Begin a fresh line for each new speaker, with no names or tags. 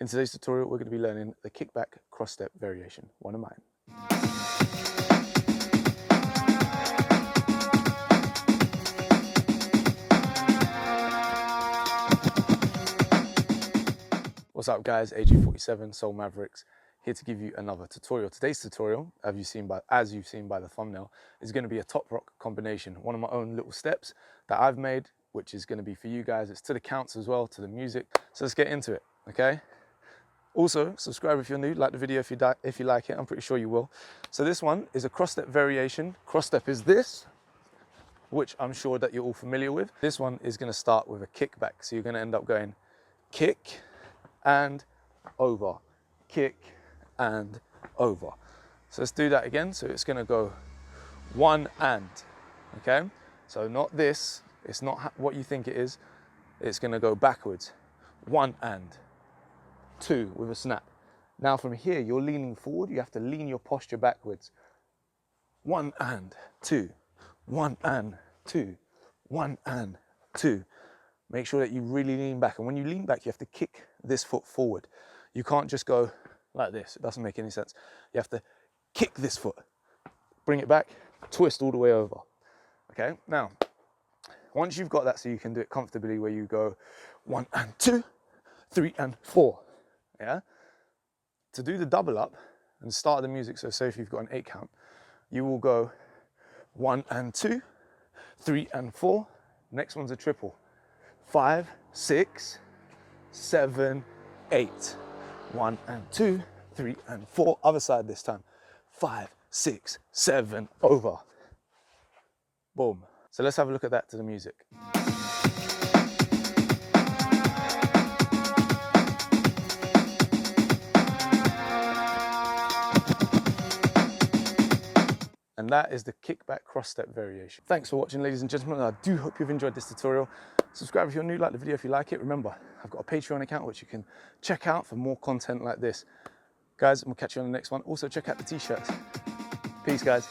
In today's tutorial, we're going to be learning the kickback cross-step variation, one of mine. What's up guys, AG47, Soul Mavericks, here to give you another tutorial. Today's tutorial, as you've seen by the thumbnail, is going to be a top rock combination, one of my own little steps that I've made, which is going to be for you guys. It's to the counts as well, to the music. So let's get into it, okay? Also, subscribe if you're new, like the video if you like it, I'm pretty sure you will. So this one is a cross-step variation. Cross-step is this, which I'm sure that you're all familiar with. This one is going to start with a kickback. So you're going to end up going kick and over, kick and over. So let's do that again. So it's going to go one and, okay? So not this, it's not what you think it is. It's going to go backwards, one and, two with a snap. Now from here, you're leaning forward. You have to lean your posture backwards. One and two, one and two, one and two. Make sure that you really lean back. And when you lean back, you have to kick this foot forward. You can't just go like this. It doesn't make any sense. You have to kick this foot, bring it back, twist all the way over. Okay, now, once you've got that so you can do it comfortably where you go one and two, three and four, yeah? To do the double up and start the music, so say if you've got an 8 count, you will go one and two, three and four. Next one's a triple. 5, 6, 7, 8. 1 and 2, 3 and 4. Other side this time. 5, 6, 7, over. Boom. So let's have a look at that to the music. And that is the kickback cross-step variation. Thanks for watching, ladies and gentlemen. I do hope you've enjoyed this tutorial. Subscribe if you're new, like the video if you like it. Remember, I've got a Patreon account which you can check out for more content like this. Guys, we'll catch you on the next one. Also, check out the t-shirts. Peace, guys.